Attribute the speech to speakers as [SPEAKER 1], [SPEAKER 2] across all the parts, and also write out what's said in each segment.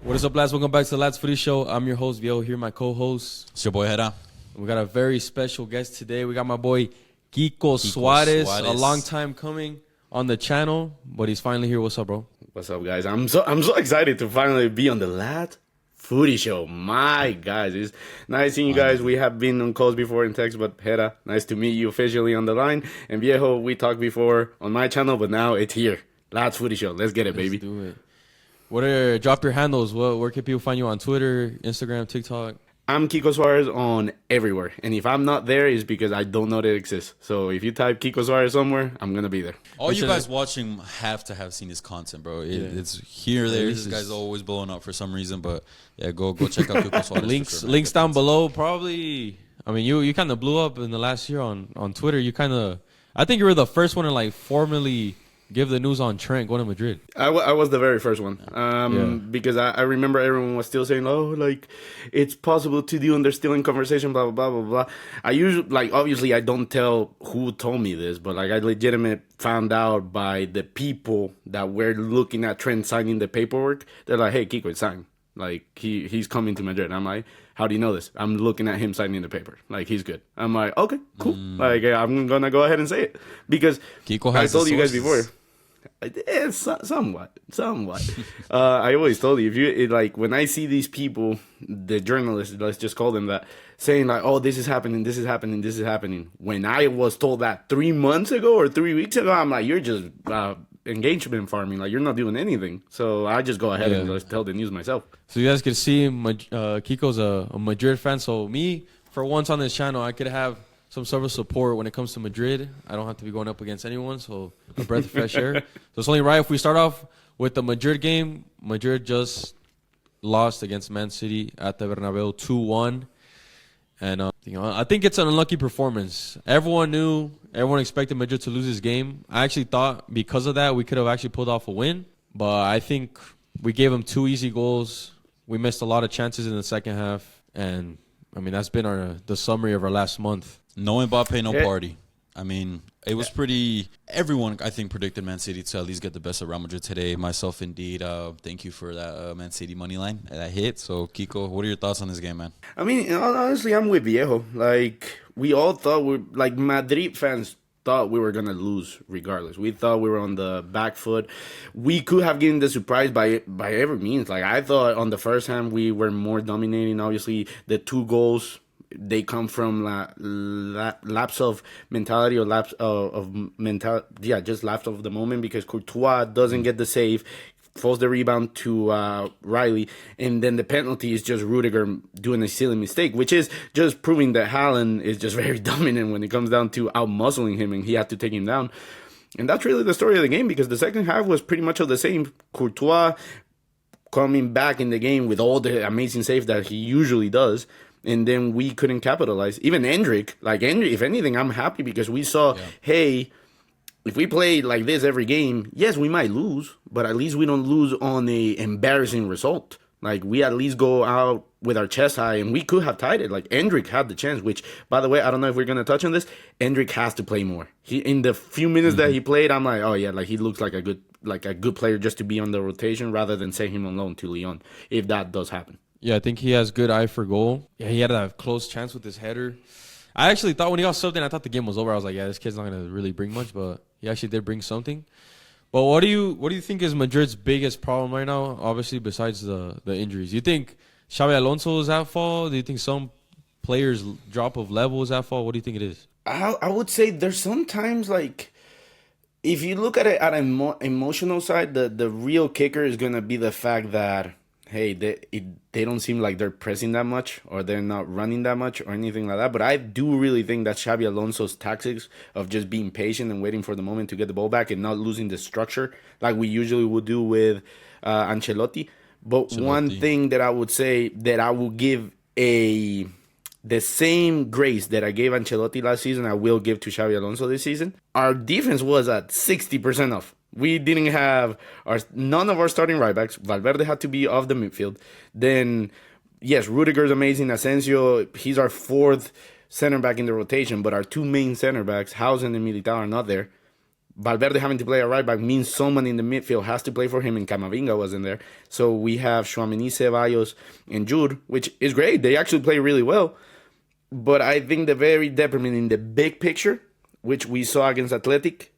[SPEAKER 1] What is up, lads? Welcome back to the Ladsfootyshow. I'm your host, Vio, here, my co-host.
[SPEAKER 2] It's your boy, Hera.
[SPEAKER 1] We got a very special guest today. We got my boy, Kiko Suarez, a long time coming on the channel, but he's finally here. What's up, bro?
[SPEAKER 3] What's up, guys? I'm so excited to finally be on the Ladsfootyshow. My guys, it's nice seeing you guys. We have been on calls before in text, but Hera, nice to meet you officially on the line. And Viejo, we talked before on my channel, but now it's here. Ladsfootyshow. Let's get it, baby.
[SPEAKER 1] Let's do it. Drop your handles. Where can people find you on Twitter, Instagram, TikTok?
[SPEAKER 3] I'm Kiko Suarez on everywhere. And if I'm not there, it's because I don't know that it exists. So if you type Kiko Suarez somewhere, I'm going to be there.
[SPEAKER 2] All you guys watching have to have seen his content, bro. It's here, there. This guy's always blowing up for some reason. But yeah, go check out Kiko Suarez.
[SPEAKER 1] Links down below. Probably. I mean, you kind of blew up in the last year on Twitter. I think you were the first one to like formally give the news on Trent going to Madrid.
[SPEAKER 3] I was the very first one. Because I remember everyone was still saying, oh, like, it's possible to do and they're still in conversation, blah, blah, blah, blah, blah. I usually, like, obviously I don't tell who told me this, but, like, I legitimately found out by the people that were looking at Trent signing the paperwork. They're like, hey, Kiko, it's signed. Like, he's coming to Madrid. And I'm like, how do you know this? I'm looking at him signing the paper. Like, he's good. I'm like, okay, cool. Like, I'm going to go ahead and say it. Because
[SPEAKER 2] Kiko has
[SPEAKER 3] I told you guys before. Somewhat. I always told you, when I see these people, the journalists, let's just call them that, saying like, oh, this is happening. When I was told that 3 months ago or 3 weeks ago, I'm like, you're just engagement farming. Like, you're not doing anything. So I just go ahead and just tell the news myself.
[SPEAKER 1] So you guys can see Kiko's a Madrid fan. So me, for once on this channel, I could have some sort of support when it comes to Madrid. I don't have to be going up against anyone, so a breath of fresh air. So it's only right if we start off with the Madrid game. Madrid just lost against Man City at the Bernabeu 2-1. And I think it's an unlucky performance. Everyone expected Madrid to lose this game. I actually thought because of that we could have actually pulled off a win, but I think we gave them 2 easy goals. We missed a lot of chances in the second half, and I mean that's been the summary of our last month.
[SPEAKER 2] No Mbappe, no party. I mean, it was pretty. Everyone, I think, predicted Man City to at least get the best of Real Madrid today. Myself, indeed. Thank you for that Man City money line that hit. So, Kiko, what are your thoughts on this game, man?
[SPEAKER 3] I mean, honestly, I'm with Viejo. Like, we all thought Madrid fans thought we were going to lose regardless. We thought we were on the back foot. We could have given the surprise by every means. Like, I thought on the first half we were more dominating. Obviously, the 2 goals, they come from lapse of mentality or lapse of mentality. Yeah, just lapse of the moment because Courtois doesn't get the save, falls the rebound to Riley, and then the penalty is just Rodrigo doing a silly mistake, which is just proving that Haaland is just very dominant when it comes down to out-muscling him, and he had to take him down. And that's really the story of the game because the second half was pretty much of the same. Courtois coming back in the game with all the amazing saves that he usually does. And then we couldn't capitalize. Even Endrick, if anything, I'm happy because we saw, hey, if we play like this every game, yes, we might lose, but at least we don't lose on a embarrassing result. Like, we at least go out with our chest high, and we could have tied it. Like, Endrick had the chance, which, by the way, I don't know if we're going to touch on this. Endrick has to play more. In the few minutes that he played, I'm like, oh, yeah, like, he looks like a good player just to be on the rotation rather than send him on loan to Lyon, if that does happen.
[SPEAKER 1] Yeah, I think he has good eye for goal. Yeah, he had a close chance with his header. I actually thought when he got subbed in, I thought the game was over. I was like, yeah, this kid's not going to really bring much, but he actually did bring something. But what do you think is Madrid's biggest problem right now, obviously, besides the injuries? Do you think Xabi Alonso is at fault? Do you think some players' drop of level is at fault? What do you think it is?
[SPEAKER 3] I would say there's sometimes, like, if you look at it at an emotional side, the real kicker is going to be the fact that, hey, they don't seem like they're pressing that much or they're not running that much or anything like that. But I do really think that Xabi Alonso's tactics of just being patient and waiting for the moment to get the ball back and not losing the structure like we usually would do with Ancelotti. But one thing that I would say that I will give the same grace that I gave Ancelotti last season, I will give to Xabi Alonso this season. Our defense was at 60% off. We didn't have none of our starting right backs. Valverde had to be off the midfield. Then, yes, Rudiger's amazing. Asensio, he's our 4th center back in the rotation, but our 2 main center backs, Hausen and Militao, are not there. Valverde having to play a right back means someone in the midfield has to play for him, and Camavinga wasn't there. So we have Tchouaméni, Ceballos, and Jude, which is great. They actually play really well. But I think the very detriment in the big picture, which we saw against Athletic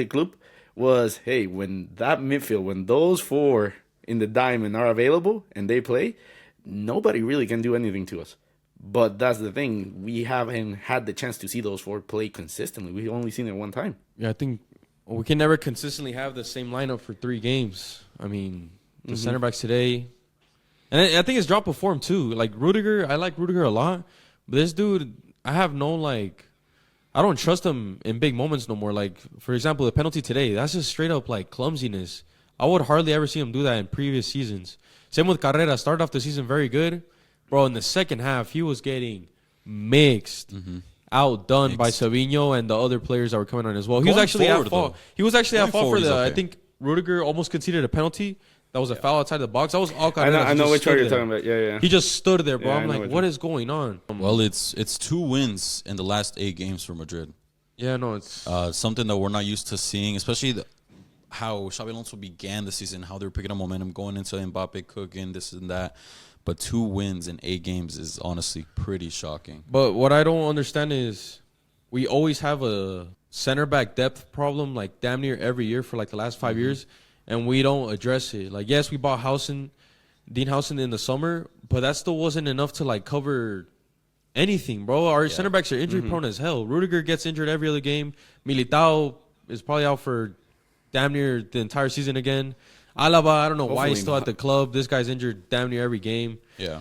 [SPEAKER 3] Club, was, hey, when that midfield, when those four in the diamond are available and they play, nobody really can do anything to us. But that's the thing. We haven't had the chance to see those four play consistently. We've only seen it one time.
[SPEAKER 1] Yeah, I think we can never consistently have the same lineup for 3 games. I mean, the center backs today. And I think it's dropped of form, too. Like, Rudiger, I like Rudiger a lot. But this dude, I have no, like... I don't trust him in big moments no more. Like, for example, the penalty today, that's just straight up, like, clumsiness. I would hardly ever see him do that in previous seasons. Same with Carrera. Started off the season very good. Bro, in the second half, he was getting mixed, outdone by Savinho and the other players that were coming on as well. He was actually at fault. He was actually at fault for the... I think Rudiger almost conceded a penalty. That was a foul outside the box. That was all Carrera.
[SPEAKER 3] I know which one you're talking about. Yeah.
[SPEAKER 1] He just stood there, bro. I'm like, what is going on?
[SPEAKER 2] Well, it's 2 wins in the last 8 games for Madrid.
[SPEAKER 1] Yeah, no, it's...
[SPEAKER 2] something that we're not used to seeing, especially how Xabi Alonso began the season, how they were picking up momentum, going into Mbappe cooking, this and that. But 2 wins in 8 games is honestly pretty shocking.
[SPEAKER 1] But what I don't understand is we always have a center back depth problem, like damn near every year for like the last 5 years, and we don't address it. Like, yes, we bought Dean Housen in the summer, but that still wasn't enough to like cover anything, bro. Our center backs are injury prone as hell. Rudiger gets injured every other game. Militao is probably out for damn near the entire season again. Alaba, I don't know why he's still at the club. This guy's injured damn near every game.
[SPEAKER 2] Yeah.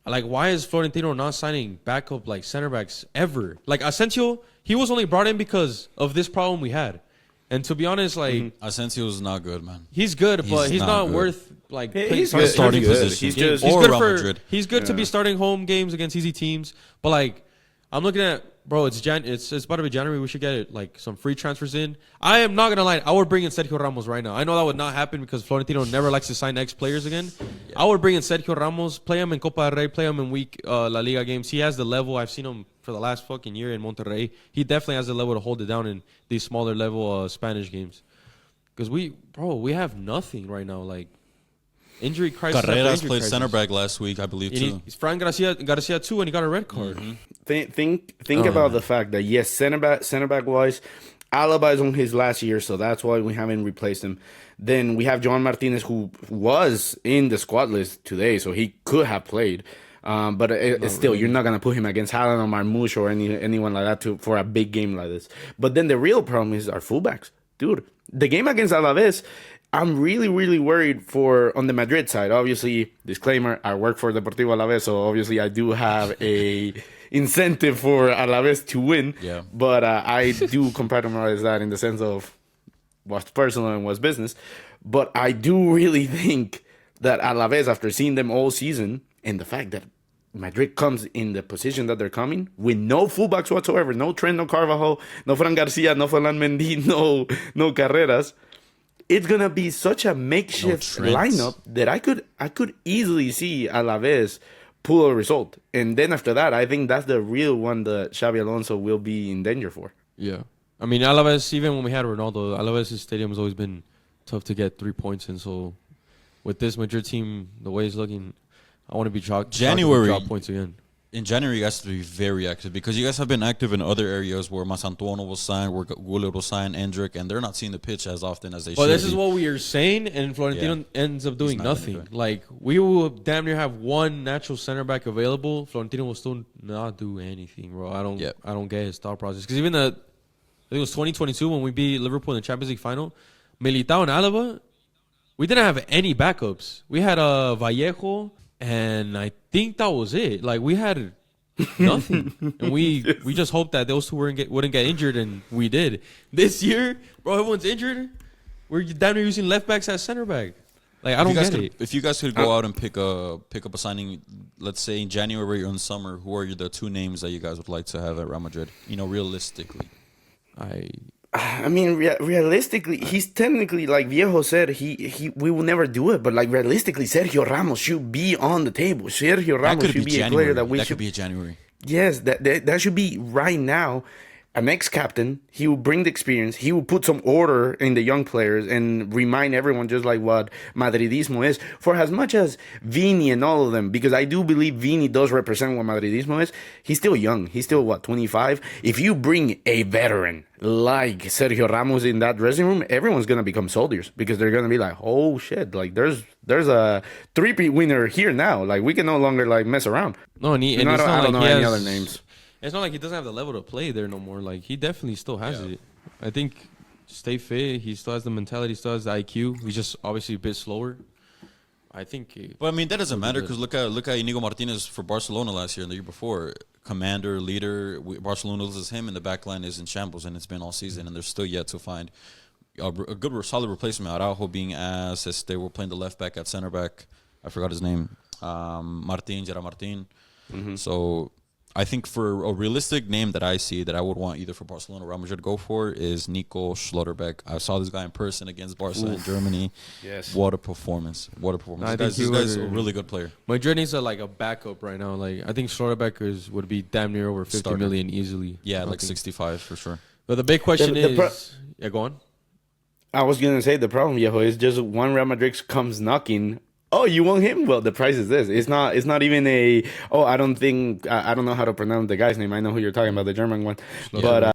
[SPEAKER 1] Like, why is Florentino not signing backup, like, center backs ever? Like, Asensio, he was only brought in because of this problem we had. And to be honest, like...
[SPEAKER 2] Asensio's not good, man.
[SPEAKER 1] He's good, but he's not worth, like...
[SPEAKER 3] He's
[SPEAKER 2] good. Starting position.
[SPEAKER 3] He's just...
[SPEAKER 2] Or
[SPEAKER 1] good
[SPEAKER 2] Real
[SPEAKER 1] for,
[SPEAKER 2] Madrid.
[SPEAKER 1] He's good to be starting home games against easy teams. But, like, I'm looking at... Bro, it's about to be January. We should get it, like, some free transfers in. I am not going to lie. I would bring in Sergio Ramos right now. I know that would not happen because Florentino never likes to sign ex-players again. Yeah. I would bring in Sergio Ramos, play him in Copa del Rey, play him in weak La Liga games. He has the level. I've seen him for the last fucking year in Monterrey. He definitely has the level to hold it down in these smaller level Spanish games. Because we have nothing right now. Like, injury crisis.
[SPEAKER 2] Carreras played center back last week, I believe, too.
[SPEAKER 1] He's Fran Garcia too, and he got a red card.
[SPEAKER 3] Think about the fact that, yes, center back wise, Alaba is on his last year, so that's why we haven't replaced him. Then we have Joan Martinez, who was in the squad list today, so he could have played. But still, you're not gonna put him against Haaland or Marmoush or anyone like that for a big game like this. But then the real problem is our fullbacks, dude. The game against Alaves, I'm really, really worried on the Madrid side. Obviously, disclaimer, I work for Deportivo Alaves, so obviously I do have a incentive for Alaves to win.
[SPEAKER 2] Yeah.
[SPEAKER 3] But I do compartmentalize that in the sense of what's personal and what's business. But I do really think that Alaves, after seeing them all season, and the fact that Madrid comes in the position that they're coming, with no fullbacks whatsoever, no Trent, no Carvajal, no Fran Garcia, no Ferland Mendy, no Carreras, it's gonna be such a makeshift lineup that I could easily see Alaves pull a result, and then after that, I think that's the real one that Xabi Alonso will be in danger for.
[SPEAKER 1] Yeah, I mean Alaves. Even when we had Ronaldo, Alaves' stadium has always been tough to get 3 points in. So with this Madrid team, the way it's looking, I want to be drop points again.
[SPEAKER 2] In January, you guys have to be very active because you guys have been active in other areas where Masantuono was signed, where Gullit was signed, Endrick, and they're not seeing the pitch as often as they should.
[SPEAKER 1] But this is what we are saying, and Florentino ends up doing nothing. Like, we will damn near have one natural center back available. Florentino will still not do anything, bro. I don't get his thought process. Because even I think it was 2022 when we beat Liverpool in the Champions League final, Militao and Alaba, we didn't have any backups. We had Vallejo, and I think that was it. Like, we had nothing. And we just hoped that those two wouldn't get injured, and we did. This year, bro, everyone's injured. We're down there using left backs as center back. Like, I don't get it.
[SPEAKER 2] If you guys could go out and pick up a signing, let's say in January or in summer, who are the 2 names that you guys would like to have at Real Madrid? You know, realistically.
[SPEAKER 3] I mean, realistically, he's technically, like Viejo said, we will never do it. But like realistically, Sergio Ramos should be on the table. Sergio Ramos should be a player that we should.
[SPEAKER 2] That could be a January.
[SPEAKER 3] Yes, that should be right now. an ex-captain. He will bring the experience. He will put some order in the young players and remind everyone just like what Madridismo is. For as much as Vini and all of them, because I do believe Vini does represent what Madridismo is, he's still young. He's still, 25? If you bring a veteran like Sergio Ramos in that dressing room, everyone's going to become soldiers because they're going to be like, oh, shit, like there's a three-peat winner here now. Like, we can no longer, like, mess around.
[SPEAKER 1] No, and
[SPEAKER 3] I don't know any other names.
[SPEAKER 1] It's not like he doesn't have the level to play there no more. Like, he definitely still has it. I think stay fit. He still has the mentality, still has the IQ. He's just obviously a bit slower. I think.
[SPEAKER 2] But I mean, that doesn't matter because look at Inigo Martinez for Barcelona last year and the year before. Commander, leader. Barcelona loses him, and the back line is in shambles, and it's been all season, and they're still yet to find a good, solid replacement. Araujo being as they were playing the left back at center back. I forgot his name. Gerard Martin.
[SPEAKER 3] Mm-hmm.
[SPEAKER 2] So I think for a realistic name that I see that I would want either for Barcelona or Real Madrid to go for is Nico Schlotterbeck. I saw this guy in person against Barca in Germany.
[SPEAKER 3] Yes.
[SPEAKER 2] What a performance. What a performance.
[SPEAKER 1] I
[SPEAKER 2] This
[SPEAKER 1] think
[SPEAKER 2] guy's a really good player.
[SPEAKER 1] Madrid needs a backup right now. Like, I think Schlotterbeck would be damn near over 50
[SPEAKER 2] Starter.
[SPEAKER 1] million easily.
[SPEAKER 2] Yeah, like 65 for sure.
[SPEAKER 1] But the big question
[SPEAKER 3] The
[SPEAKER 1] is... yeah, go on.
[SPEAKER 3] I was going to say the problem, Viejo, is just when Real Madrid comes knocking, oh, you want him? Well, the price is this. It's not even a, oh, I don't know how to pronounce the guy's name. I know who you're talking about, the German one. But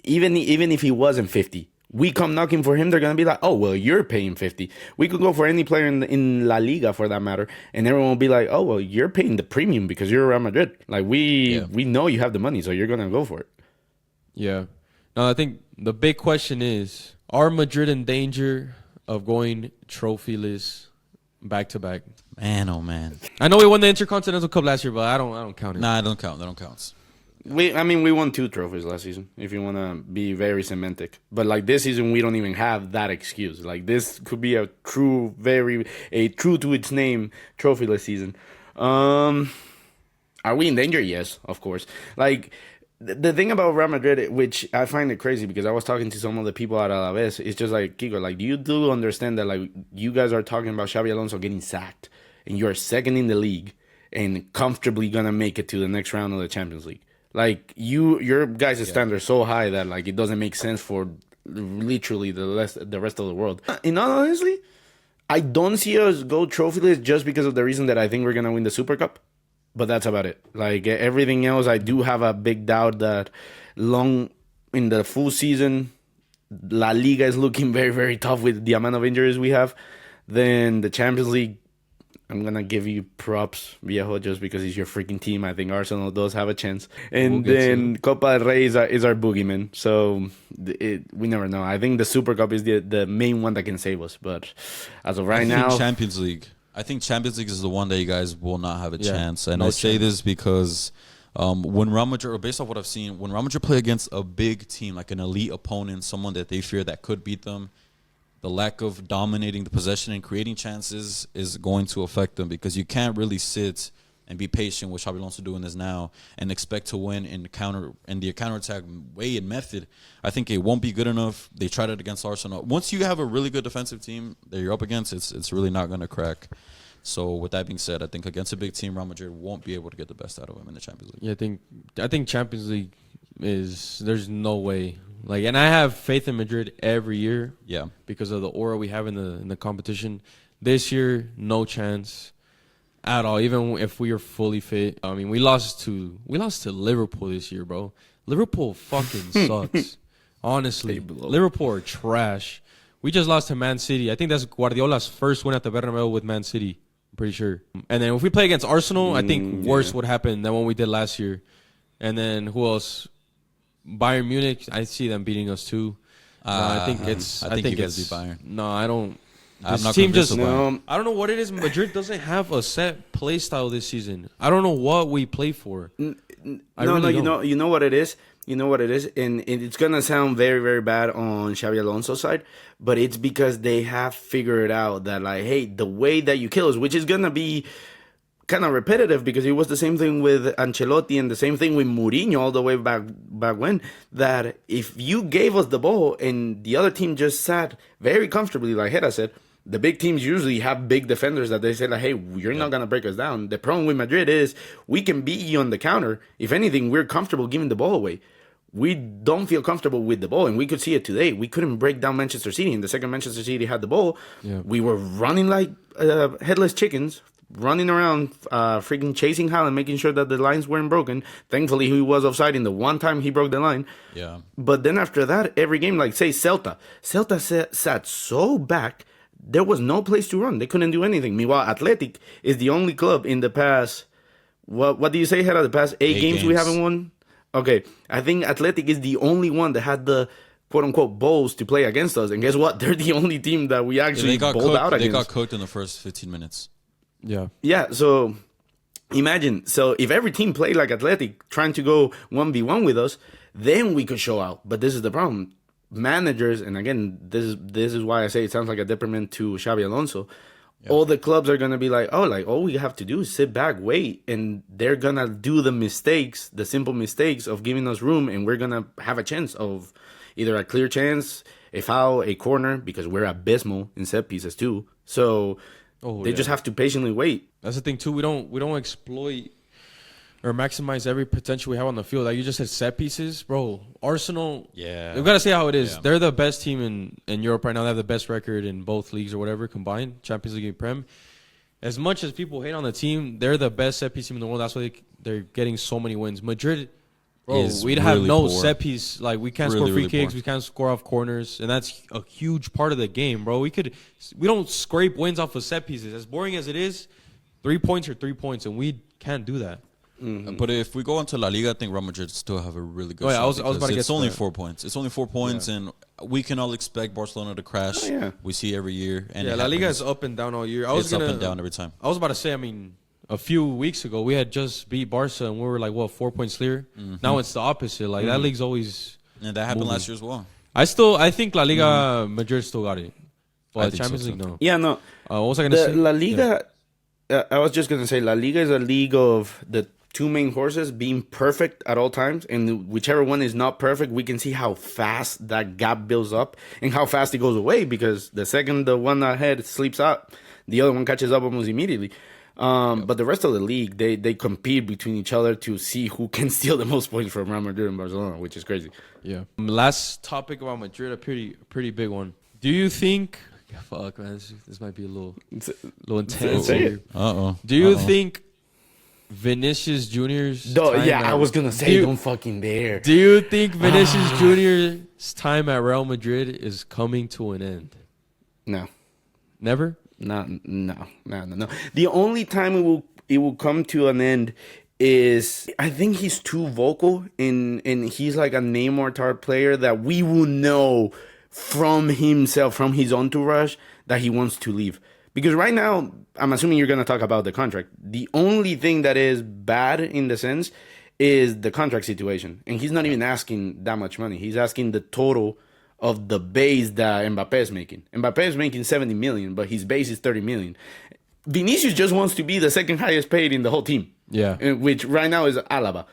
[SPEAKER 3] even if he wasn't 50, we come knocking for him, they're going to be like, oh, well, you're paying 50. We could go for any player in La Liga for that matter. And everyone will be like, oh, well, you're paying the premium because you're Real Madrid. Like, we know you have the money, so you're going to go for it.
[SPEAKER 1] Yeah. No, I think the big question is, are Madrid in danger of going trophyless back-to-back?
[SPEAKER 2] Man, oh man.
[SPEAKER 1] I know we won the Intercontinental Cup last year, but I don't count it.
[SPEAKER 2] Nah, I don't count. That don't count.
[SPEAKER 3] We won 2 trophies last season, if you want to be very semantic. But, like, this season, we don't even have that excuse. Like, this could be a true to its name trophyless season. Are we in danger? Yes, of course. Like, the thing about Real Madrid, which I find it crazy because I was talking to some of the people at Alaves, it's just like, Kiko, like, you do understand that, like, you guys are talking about Xabi Alonso getting sacked, and you're second in the league and comfortably going to make it to the next round of the Champions League. Like, your guys' standards are so high that, like, it doesn't make sense for literally the rest of the world. In all honesty, I don't see us go trophyless just because of the reason that I think we're going to win the Super Cup. But that's about it. Like, everything else, I do have a big doubt that in the full season, La Liga is looking very, very tough with the amount of injuries we have. Then the Champions League, I'm going to give you props, Viejo, just because it's your freaking team. I think Arsenal does have a chance. And then Copa del Rey is our boogeyman. So we never know. I think the Super Cup is the main one that can save us. But as of right now...
[SPEAKER 2] Champions League. I think Champions League is the one that you guys will not have a chance. And
[SPEAKER 1] no
[SPEAKER 2] I say this because when Real Madrid, or based off what I've seen, when Real Madrid play against a big team, like an elite opponent, someone that they fear that could beat them, the lack of dominating the possession and creating chances is going to affect them because you can't really sit and be patient, which Xabi Alonso doing this now, and expect to win in the counterattack way and method. I think it won't be good enough. They tried it against Arsenal. Once you have a really good defensive team that you're up against, it's really not going to crack. So with that being said, I think against a big team, Real Madrid won't be able to get the best out of him in the Champions League.
[SPEAKER 1] Yeah, I think Champions League there's no way. Like, and I have faith in Madrid every year.
[SPEAKER 2] Yeah,
[SPEAKER 1] because of the aura we have in the competition. This year, no chance at all. Even if we are fully fit, I mean, we lost to Liverpool this year, bro. Liverpool fucking sucks. Honestly, Liverpool are trash. We just lost to Man City. I think that's Guardiola's first win at the Bernabeu with Man City. I'm pretty sure. And then if we play against Arsenal, I think worse would happen than what we did last year. And then who else? Bayern Munich. I see them beating us too. I think you guys beat Bayern. No, I don't.
[SPEAKER 2] I'm not convinced of Bayern.
[SPEAKER 1] I don't know what it is. Madrid doesn't have a set play style this season. I don't know what we play for.
[SPEAKER 3] You know what it is. You know what it is, and it's gonna sound very, very bad on Xabi Alonso's side, but it's because they have figured out that, like, hey, the way that you kill us, which is gonna be kind of repetitive because it was the same thing with Ancelotti and the same thing with Mourinho all the way back when, that if you gave us the ball and the other team just sat very comfortably, like Hera said, the big teams usually have big defenders that they say, like, hey, you're not going to break us down. The problem with Madrid is we can beat you on the counter. If anything, we're comfortable giving the ball away. we don't feel comfortable with the ball, and we could see it today. We couldn't break down Manchester City. In the second Manchester City had the ball, we were running like headless chickens, running around, freaking chasing Haaland, making sure that the lines weren't broken. Thankfully, he was offside in the one time he broke the line.
[SPEAKER 2] Yeah.
[SPEAKER 3] But then after that, every game, like say Celta sat so back, there was no place to run. They couldn't do anything. Meanwhile, Athletic is the only club in the past, what do you say, Hera? The past eight games we haven't won? Okay, I think Athletic is the only one that had the quote-unquote balls to play against us. And guess what? They're the only team that we actually bowled out against.
[SPEAKER 2] They got cooked in the first 15 minutes.
[SPEAKER 1] Yeah.
[SPEAKER 3] Yeah, so imagine. So if every team played like Athletic, trying to go 1v1 with us, then we could show out. But this is the problem. Managers, and again, this is why I say it sounds like a detriment to Xabi Alonso. Yep. All the clubs are gonna be like, all we have to do is sit back, wait, and they're gonna do the mistakes, the simple mistakes of giving us room, and we're gonna have a chance of either a clear chance, a foul, a corner, because we're abysmal in set pieces too. So they just have to patiently wait.
[SPEAKER 1] That's the thing too. We don't exploit or maximize every potential we have on the field. Like you just said, set pieces, bro. Arsenal,
[SPEAKER 2] yeah,
[SPEAKER 1] we gotta say how it is.
[SPEAKER 2] Yeah.
[SPEAKER 1] They're the best team in Europe right now. They have the best record in both leagues or whatever combined, Champions League and Prem. As much as people hate on the team, they're the best set piece team in the world. That's why they're getting so many wins. Madrid, bro, we'd have no poor. Set piece. Like we can't score free kicks, we can't score off corners, and that's a huge part of the game, bro. We don't scrape wins off of set pieces. As boring as it is, 3 points are 3 points, and we can't do that.
[SPEAKER 2] Mm-hmm. But if we go into La Liga, I think Real Madrid still have a really good shot.
[SPEAKER 1] I was about to get
[SPEAKER 2] it's only 4 points. It's only 4 points, and we can all expect Barcelona to crash. We see every year. And
[SPEAKER 1] La Liga is up and down all year.
[SPEAKER 2] It's up and down every time.
[SPEAKER 1] I was about to say, I mean, a few weeks ago, we had just beat Barca, and we were like, 4 points clear? Mm-hmm. Now it's the opposite. Like, that league's always
[SPEAKER 2] and that happened last year as well.
[SPEAKER 1] I think La Liga, Madrid still got it. But Champions League, no.
[SPEAKER 3] Yeah, no.
[SPEAKER 1] What was I going to say?
[SPEAKER 3] La Liga, I was just going to say, La Liga is a league of the two main horses being perfect at all times, and whichever one is not perfect, we can see how fast that gap builds up and how fast it goes away, because the second the one ahead sleeps out, the other one catches up almost immediately. But the rest of the league, they compete between each other to see who can steal the most points from Real Madrid and Barcelona, which is crazy.
[SPEAKER 1] Yeah. Last topic about Madrid, a pretty big one. Do you think? Fuck, man, this might be a little intense here. Do you think Vinicius Junior's
[SPEAKER 3] I was gonna say don't fucking dare.
[SPEAKER 1] Do you think Vinicius Junior's time at Real Madrid is coming to an end?
[SPEAKER 3] No.
[SPEAKER 1] Never?
[SPEAKER 3] No. The only time it will come to an end is, I think he's too vocal and he's like a Neymar type player that we will know from himself, from his entourage, that he wants to leave. Because right now, I'm assuming you're going to talk about the contract. The only thing that is bad in the sense is the contract situation. And he's not even asking that much money. He's asking the total of the base that Mbappe is making. Mbappe is making 70 million, but his base is 30 million. Vinicius just wants to be the second highest paid in the whole team.
[SPEAKER 1] Yeah.
[SPEAKER 3] Which right now is Alaba.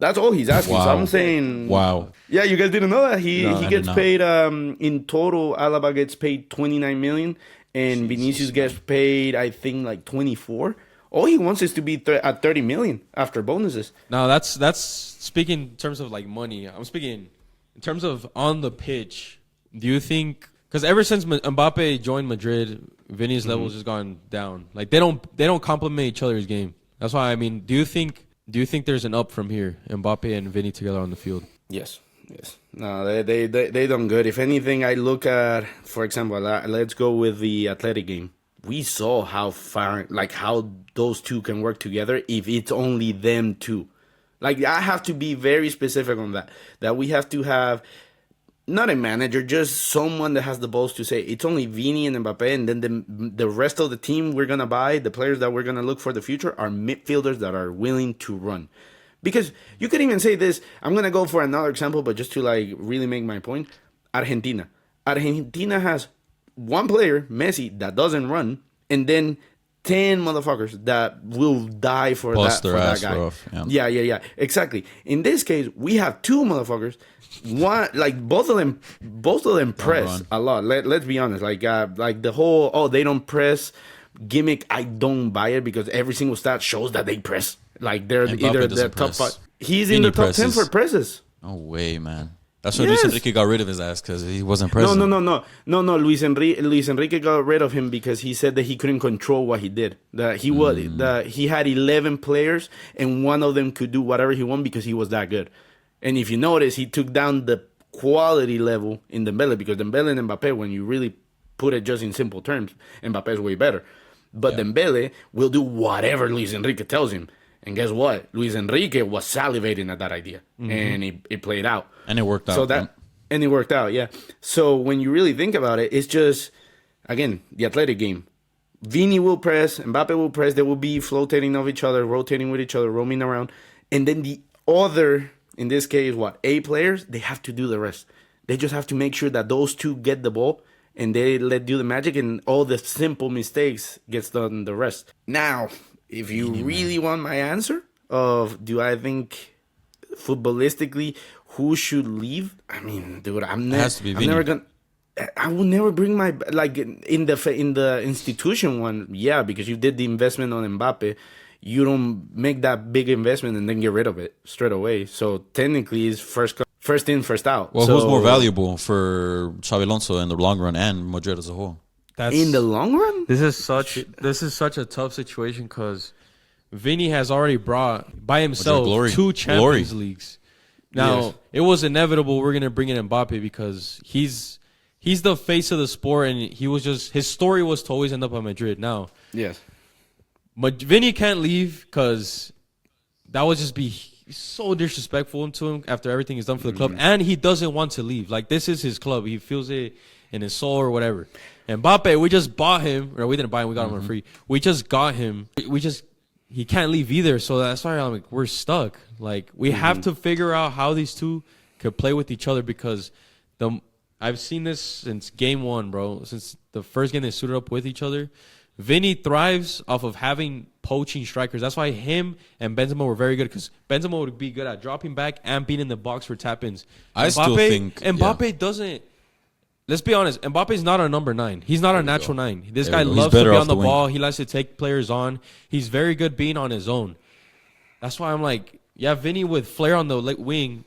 [SPEAKER 3] That's all he's asking.
[SPEAKER 2] Wow.
[SPEAKER 3] So I'm saying...
[SPEAKER 2] Wow.
[SPEAKER 3] Yeah, you guys didn't know that? He gets paid... in total, Alaba gets paid 29 million. And Vinicius gets paid, I think, like 24. All he wants is to be at 30 million after bonuses.
[SPEAKER 1] No, that's speaking in terms of like money. I'm speaking in terms of on the pitch. Do you think? Because ever since Mbappe joined Madrid, Vini's levels has gone down. Like they don't complement each other's game. That's why I mean, do you think there's an up from here? Mbappe and Vini together on the field.
[SPEAKER 3] Yes. No, they done good. If anything, I look at, for example, let's go with the Athletic game. We saw how far, like how those two can work together if it's only them two. Like I have to be very specific on that. That we have to have not a manager, just someone that has the balls to say it's only Vini and Mbappe, and then the rest of the team we're gonna buy, the players that we're gonna look for the future are midfielders that are willing to run. Because you could even say this, I'm going to go for another example, but just to like really make my point. Argentina has one player, Messi, that doesn't run, and then 10 motherfuckers that will die for that guy.
[SPEAKER 2] Rough,
[SPEAKER 3] yeah, exactly. In this case, we have two motherfuckers. One, like both of them press a lot. Let's be honest. Like the whole they don't press gimmick, I don't buy it, because every single stat shows that they press. Like they're either the top 5. He's in the top 10 for presses.
[SPEAKER 2] No way, man. That's why
[SPEAKER 3] Yes.
[SPEAKER 2] Luis Enrique got rid of his ass because he wasn't present.
[SPEAKER 3] No. Luis Enrique got rid of him because he said that he couldn't control what he did. That he had 11 players and one of them could do whatever he wanted because he was that good. And if you notice, he took down the quality level in Dembele because Dembele and Mbappe, when you really put it just in simple terms, Mbappe is way better. But Dembele will do whatever Luis Enrique tells him. And guess what? Luis Enrique was salivating at that idea, and it played out.
[SPEAKER 2] And it worked out.
[SPEAKER 3] And it worked out, yeah. So when you really think about it, it's just, again, the athletic game. Vini will press, Mbappe will press. They will be flotating off each other, rotating with each other, roaming around. And then the other, in this case, A players, they have to do the rest. They just have to make sure that those two get the ball and they let do the magic, and all the simple mistakes gets done the rest. Now, if you really want my answer of do I think footballistically who should leave? I mean, dude, I'm never gonna. I will never bring my like in the institution one, yeah, because you did the investment on Mbappe. You don't make that big investment and then get rid of it straight away. So technically, it's first in, first out.
[SPEAKER 2] Well,
[SPEAKER 3] so,
[SPEAKER 2] who's more valuable for Xabi Alonso in the long run and Madrid as a whole?
[SPEAKER 3] In the long run?
[SPEAKER 1] This is such a tough situation because Vini has already brought by himself two Champions Leagues. Now, it was inevitable we're going to bring in Mbappe because he's the face of the sport, and his story was to always end up at Madrid. Now,
[SPEAKER 3] yes,
[SPEAKER 1] Vini can't leave because that would just be so disrespectful to him after everything he's done for the club, and he doesn't want to leave. Like, this is his club. He feels it in his soul or whatever. And Mbappe, we just bought him. Or we didn't buy him. We got him for free. We just got him. He can't leave either. So that's why I'm like, we're stuck. Like, we have to figure out how these two could play with each other because I've seen this since game one, bro. Since the first game they suited up with each other. Vini thrives off of having poaching strikers. That's why him and Benzema were very good because Benzema would be good at dropping back and being in the box for tap-ins.
[SPEAKER 2] Still think
[SPEAKER 1] Mbappe doesn't. Let's be honest. Mbappe's not a number 9. He's not a natural 9. This guy loves to be on the ball. He likes to take players on. He's very good being on his own. That's why I'm like, yeah, Vini with flair on the wing,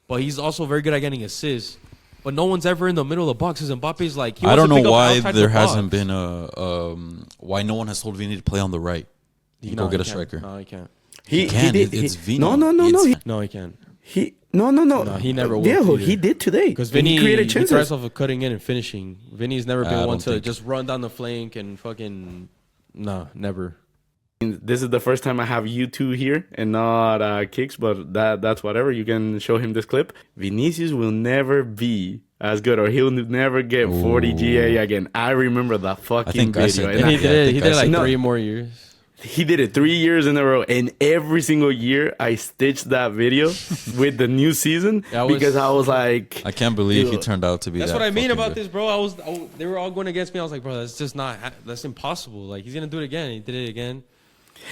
[SPEAKER 1] but he's also very good at getting assists. But no one's ever in the middle of the box because Mbappe's like,
[SPEAKER 2] I don't know why there hasn't been why no one has told Vini to play on the right. He can go get a striker.
[SPEAKER 1] No, he can't.
[SPEAKER 2] He can. It's Vini.
[SPEAKER 3] No.
[SPEAKER 1] No, he can't.
[SPEAKER 3] No,
[SPEAKER 1] he never will.
[SPEAKER 3] Yeah, he did today.
[SPEAKER 1] Because Vini
[SPEAKER 3] created chances.
[SPEAKER 1] He thrives off of cutting in and finishing. Vini's never been one to just run down the flank and fucking... Nah, never.
[SPEAKER 3] This is the first time I have you two here and not Kicks, but that's whatever. You can show him this clip. Vinicius will never be as good, or he'll never get 40 GA again. I remember that fucking video.
[SPEAKER 1] And he did it like 3 more years.
[SPEAKER 3] He did it 3 years in a row, and every single year I stitched that video with the new season because I was like,
[SPEAKER 2] I can't believe he turned out to be.
[SPEAKER 1] That's what I mean about this, bro. They were all going against me. I was like, bro, that's just not. That's impossible. Like, he's gonna do it again. He did it again.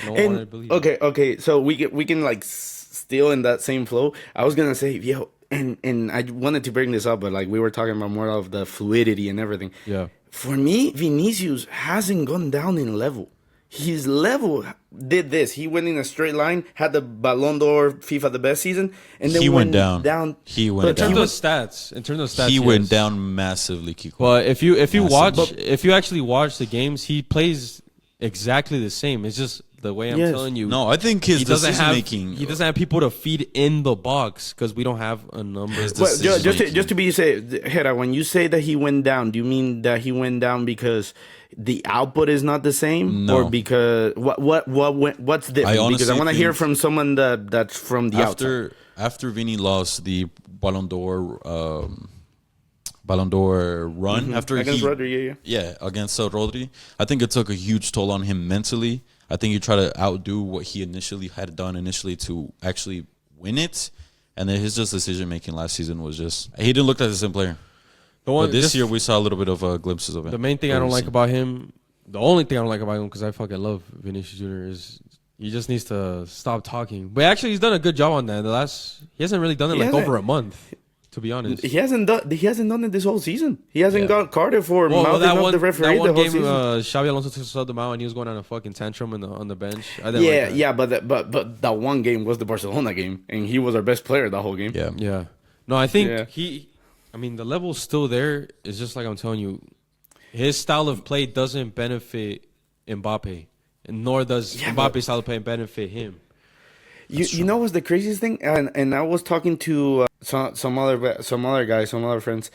[SPEAKER 1] No one wanted to believe it.
[SPEAKER 3] Okay. So we can like still in that same flow. I was gonna say, yo, and I wanted to bring this up, but like we were talking about more of the fluidity and everything.
[SPEAKER 1] Yeah.
[SPEAKER 3] For me, Vinicius hasn't gone down in level. His level did this. He went in a straight line, had the Ballon d'Or FIFA the best season, and then
[SPEAKER 2] he went down.
[SPEAKER 3] He
[SPEAKER 2] went down.
[SPEAKER 1] In terms of stats,
[SPEAKER 2] he went down massively, Kiko.
[SPEAKER 1] But if you actually watch the games, he plays exactly the same. It's just the way I'm telling you.
[SPEAKER 2] No, I think his decision making.
[SPEAKER 1] He doesn't have people to feed in the box because we don't have a number.
[SPEAKER 3] Well, just to be safe, Hera, when you say that he went down, do you mean that he went down because the output is not the same, or because what's different? Because I want to hear from someone that's from the outside.
[SPEAKER 2] After Vini lost the Ballon d'Or run after
[SPEAKER 3] against Rodrigo,
[SPEAKER 2] against Rodri, I think it took a huge toll on him mentally. I think he tried to outdo what he initially had done to actually win it, and then his decision making last season was he didn't look like the same player. But this year we saw a little bit of glimpses of it.
[SPEAKER 1] The main thing I don't like about him, the only thing I don't like about him, because I fucking love Vinicius Jr. is he just needs to stop talking. But actually, he's done a good job on that. He hasn't really done it over a month. To be honest,
[SPEAKER 3] He hasn't done it this whole season. He hasn't got carded for mouthing up the referee
[SPEAKER 1] that one
[SPEAKER 3] the whole
[SPEAKER 1] game,
[SPEAKER 3] season.
[SPEAKER 1] Xabi Alonso subbed him out and he was going on a fucking tantrum on the bench. I didn't like that.
[SPEAKER 3] Yeah, but that one game was the Barcelona game, and he was our best player that whole game.
[SPEAKER 2] Yeah.
[SPEAKER 1] No, I think I mean, the level's still there. It's just like I'm telling you, his style of play doesn't benefit Mbappe, and nor does Mbappe's style of play benefit him.
[SPEAKER 3] You know what's the craziest thing? And I was talking to some other guys, some other friends,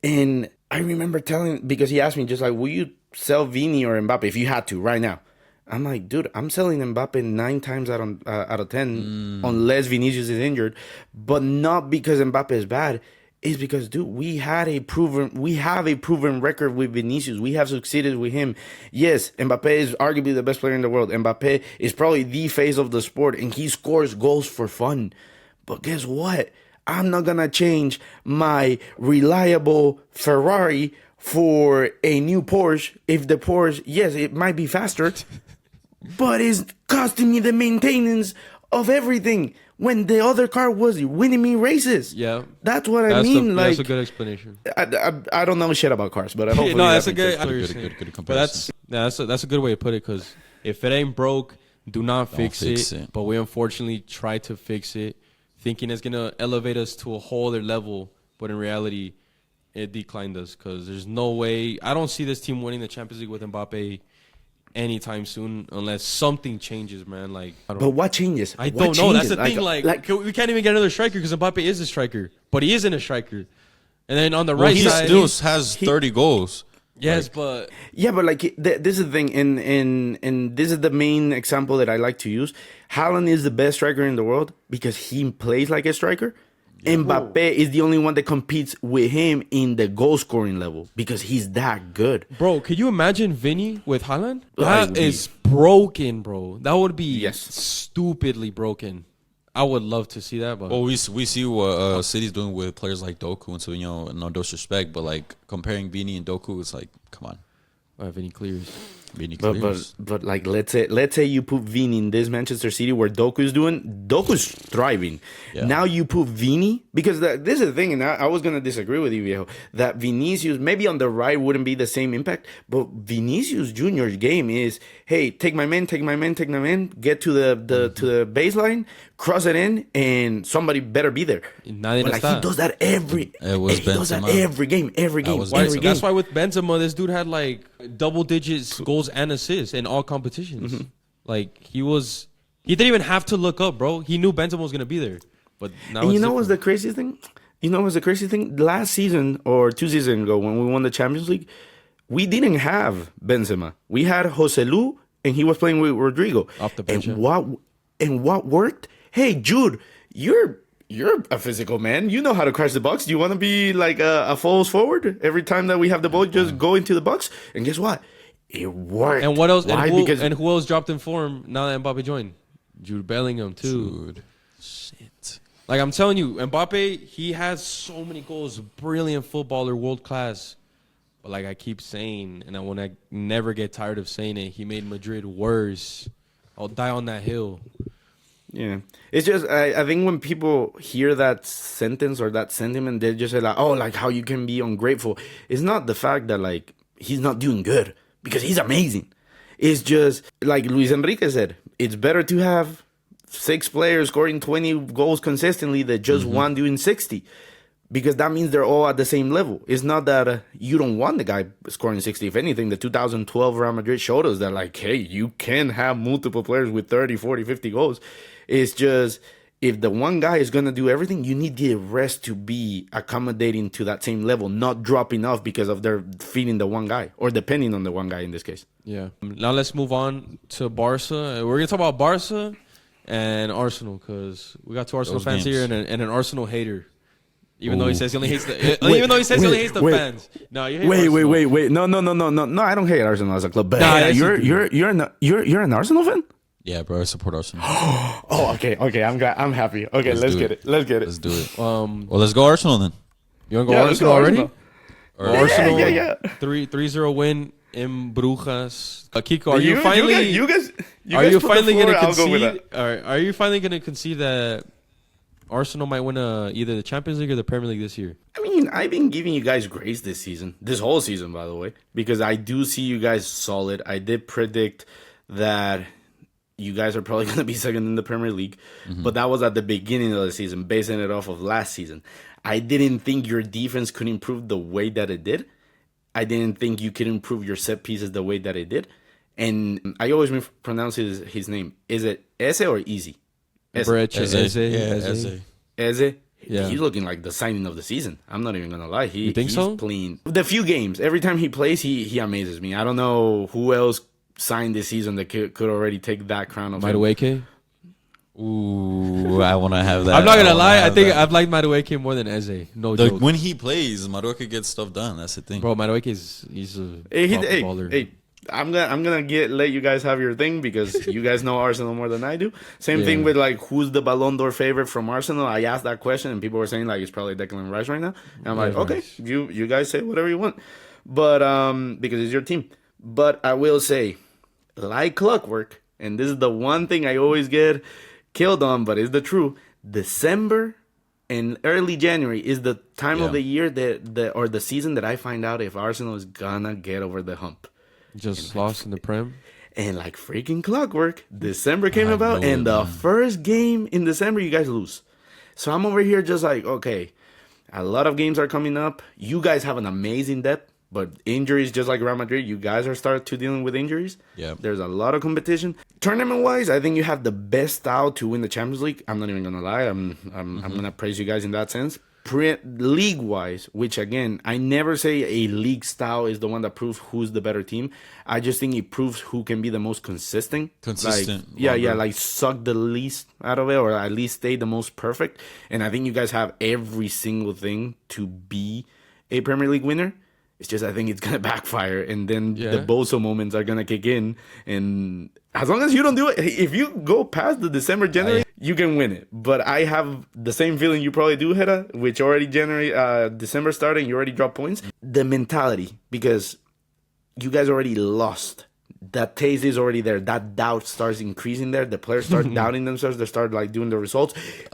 [SPEAKER 3] and I remember telling, because he asked me just like, will you sell Vini or Mbappe if you had to right now? I'm like, dude, I'm selling Mbappe 9 times out of 10 unless Vinicius is injured, but not because Mbappe is bad. It's because, dude, we have a proven record with Vinicius. We have succeeded with him. Yes, Mbappe is arguably the best player in the world. Mbappe is probably the face of the sport, and he scores goals for fun. But guess what? I'm not gonna change my reliable Ferrari for a new Porsche if the Porsche, yes, it might be faster, but it's costing me the maintenance of everything. When the other car was winning me races.
[SPEAKER 1] Yeah.
[SPEAKER 3] That's what I mean.
[SPEAKER 1] That's a good explanation.
[SPEAKER 3] I don't know shit about cars, but I hope
[SPEAKER 1] that's a
[SPEAKER 2] good
[SPEAKER 1] comparison.
[SPEAKER 2] comparison.
[SPEAKER 1] But that's a good way to put it, because if it ain't broke, do not fix it. But we unfortunately try to fix it, thinking it's going to elevate us to a whole other level. But in reality, it declined us, because there's no way. I don't see this team winning the Champions League with Mbappe anytime soon, unless something changes, man.
[SPEAKER 3] But what changes?
[SPEAKER 1] I don't know. That's the thing. We can't even get another striker because Mbappe is a striker, but he isn't a striker. And then on the right side,
[SPEAKER 2] he still has 30 goals.
[SPEAKER 1] Yes, but
[SPEAKER 3] this is the thing, and this is the main example that I like to use. Haaland is the best striker in the world because he plays like a striker. Mbappe is the only one that competes with him in the goal scoring level because he's that good.
[SPEAKER 1] Bro, could you imagine Vini with Haaland? That is broken, bro. That would be stupidly broken. I would love to see that. But
[SPEAKER 2] we see what City's doing with players like Doku and Savinho, no disrespect, but like comparing Vini and Doku, it's like, come on.
[SPEAKER 1] Vini clears.
[SPEAKER 3] But like let's say you put Vini in this Manchester City where Doku's thriving. Yeah. Now you put Vini, because this is the thing, and I was gonna disagree with you, viejo, that Vinicius maybe on the right wouldn't be the same impact, but Vinicius Junior's game is, hey, take my man, get to the baseline, cross it in, and somebody better be there. He does that every game.
[SPEAKER 1] That's why with Benzema, this dude had like double digits goals and assists in all competitions. Mm-hmm. Like he didn't even have to look up, bro. He knew Benzema was gonna be there. But now,
[SPEAKER 3] and you know what's the craziest thing? Last season or 2 seasons ago when we won the Champions League, we didn't have Benzema. We had Joselu, and he was playing with Rodrigo
[SPEAKER 1] off the bench.
[SPEAKER 3] And what worked? Hey, Jude, you're a physical man. You know how to crash the box. Do you want to be like a false forward? Every time that we have the ball, just go into the box. And guess what? It worked.
[SPEAKER 1] And what else? Why? And who else dropped in form now that Mbappe joined? Jude Bellingham too.
[SPEAKER 2] Dude. Shit.
[SPEAKER 1] Like I'm telling you, Mbappe, he has so many goals. Brilliant footballer, world class. But like I keep saying, and I never get tired of saying it, he made Madrid worse. I'll die on that hill.
[SPEAKER 3] Yeah, it's just I think when people hear that sentence or that sentiment, they just say like, oh, like how you can be ungrateful. It's not the fact that like he's not doing good, because he's amazing. It's just like Luis Enrique said, it's better to have 6 players scoring 20 goals consistently than just one doing 60, because that means they're all at the same level. It's not that you don't want the guy scoring 60. If anything, the 2012 Real Madrid showed us that like, hey, you can have multiple players with 30, 40, 50 goals. It's just, if the one guy is going to do everything, you need the rest to be accommodating to that same level, not dropping off because of their feeding the one guy or depending on the one guy in this case.
[SPEAKER 1] Yeah. Now let's move on to Barca. We're going to talk about Barca and Arsenal, because we got 2 Arsenal fans here and an Arsenal hater. Even though he says he only hates the fans. No, you hate Arsenal.
[SPEAKER 3] Wait. No, I don't hate Arsenal as a club. But you're an Arsenal fan?
[SPEAKER 2] Yeah, bro, I support Arsenal.
[SPEAKER 3] Oh, okay. I'm happy. Okay, let's get it. Let's
[SPEAKER 2] do it. Well, let's go Arsenal then.
[SPEAKER 1] You want to go Arsenal already?
[SPEAKER 3] Arsenal,
[SPEAKER 1] yeah. 3-0 win in Brujas. Kiko, are you finally?
[SPEAKER 3] You guys
[SPEAKER 1] are you finally going to concede? Are you finally going to concede that Arsenal might win either the Champions League or the Premier League this year.
[SPEAKER 3] I mean, I've been giving you guys grace this season, this whole season, by the way, because I do see you guys solid. I did predict that you guys are probably going to be second in the Premier League, but that was at the beginning of the season, basing it off of last season. I didn't think your defense could improve the way that it did. I didn't think you could improve your set pieces the way that it did. And I always mispronounce his name. Is it Eze or Easy?
[SPEAKER 1] Eze.
[SPEAKER 3] Eze?
[SPEAKER 1] Yeah.
[SPEAKER 3] He's looking like the signing of the season. I'm not even going to lie.
[SPEAKER 1] You think
[SPEAKER 3] he's
[SPEAKER 1] so?
[SPEAKER 3] Playing the few games. Every time he plays, he amazes me. I don't know who else signed this season that could already take that crown of him.
[SPEAKER 1] Madueke?
[SPEAKER 2] Ooh, I want to have that.
[SPEAKER 1] I'm not going to lie. I think I've liked Madueke more than Eze. No joke.
[SPEAKER 2] When he plays, Madueke gets stuff done. That's the thing.
[SPEAKER 1] Bro, Madueke he's a
[SPEAKER 3] Hey,
[SPEAKER 1] baller.
[SPEAKER 3] hey, I'm gonna let you guys have your thing because you guys know Arsenal more than I do. Same thing with like who's the Ballon d'Or favorite from Arsenal. I asked that question and people were saying like it's probably Declan Rice right now. And I'm like, okay, you guys say whatever you want, but because it's your team. But I will say, like clockwork, and this is the one thing I always get killed on, but it's the truth. December and early January is the time of the year or the season that I find out if Arsenal is gonna get over the hump.
[SPEAKER 1] Just lost in the Prem.
[SPEAKER 3] And like freaking clockwork, December came about, and the first game in December, you guys lose. So I'm over here just like, okay, a lot of games are coming up. You guys have an amazing depth, but injuries, just like Real Madrid, you guys are starting to dealing with injuries.
[SPEAKER 2] Yeah.
[SPEAKER 3] There's a lot of competition. Tournament-wise, I think you have the best style to win the Champions League. I'm not even going to lie. I'm going to praise you guys in that sense. League-wise, which again, I never say a league style is the one that proves who's the better team. I just think it proves who can be the most consistent. Like suck the least out of it, or at least stay the most perfect. And I think you guys have every single thing to be a Premier League winner. It's just I think it's gonna backfire, and then the Bozo moments are gonna kick in. And as long as you don't do it, if you go past the December, January, you can win it. But I have the same feeling you probably do, Hera, which already December started, and you already dropped points. The mentality, because you guys already lost. That taste is already there. That doubt starts increasing there. The players start doubting themselves. They start like doing the results.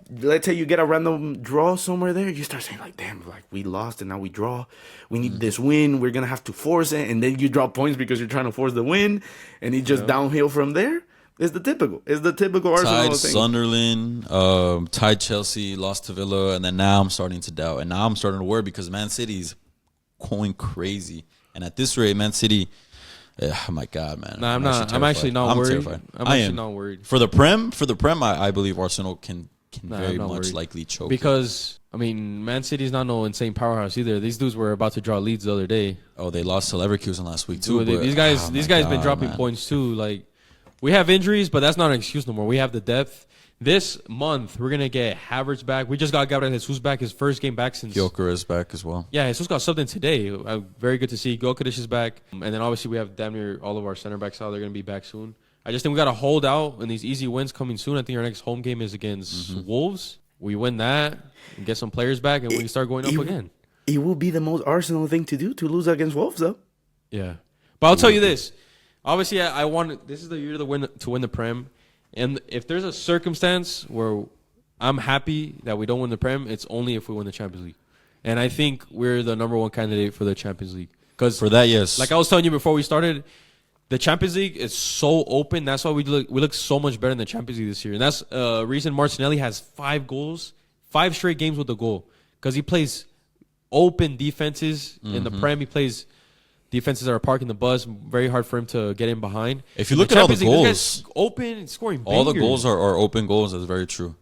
[SPEAKER 3] Let's say you get a random draw somewhere there. You start saying like, damn, like we lost and now we draw. We need this win. We're going to have to force it. And then you drop points because you're trying to force the win. And it's just downhill from there. It's the typical Arsenal
[SPEAKER 2] tied
[SPEAKER 3] thing.
[SPEAKER 2] Sunderland, tied Chelsea, lost to Villa. And then now I'm starting to doubt. And now I'm starting to worry because Man City's going crazy. And at this rate, Man City... Oh my God, man!
[SPEAKER 1] No, I'm not. I'm actually not worried.
[SPEAKER 2] Terrified.
[SPEAKER 1] I'm actually not worried
[SPEAKER 2] for the Prem. I believe Arsenal can very much likely choke
[SPEAKER 1] because I mean, Man City's not no insane powerhouse either. These dudes were about to draw leads the other day.
[SPEAKER 2] Oh, they lost to Leverkusen last week too.
[SPEAKER 1] These guys been dropping points too. Like we have injuries, but that's not an excuse no more. We have the depth. This month, we're going to get Havertz back. We just got Gabriel Jesus back, his first game back since...
[SPEAKER 2] Gyökeres is back as well.
[SPEAKER 1] Yeah, Jesus got something today. Very good to see. Gyökeres is back. And then obviously we have damn near all of our center backs out. They're going to be back soon. I just think we got to hold out in these easy wins coming soon. I think our next home game is against Wolves. We win that and get some players back, and we can start going up again.
[SPEAKER 3] It will be the most Arsenal thing to do to lose against Wolves, though.
[SPEAKER 1] Yeah. But I'll tell you this. Obviously, I want... This is the year to win the Prem. And if there's a circumstance where I'm happy that we don't win the Prem, it's only if we win the Champions League. And I think we're the number one candidate for the Champions League. Because
[SPEAKER 2] for that, yes.
[SPEAKER 1] Like I was telling you before we started, the Champions League is so open. That's why we look so much better in the Champions League this year. And that's reason Martinelli has 5 goals, 5 straight games with a goal. Because he plays open defenses. In the Prem, he plays... Defenses are parking the bus. Very hard for him to get in behind.
[SPEAKER 2] If you look at all the goals,
[SPEAKER 1] open and scoring.
[SPEAKER 2] All the goals are open goals. That's very true.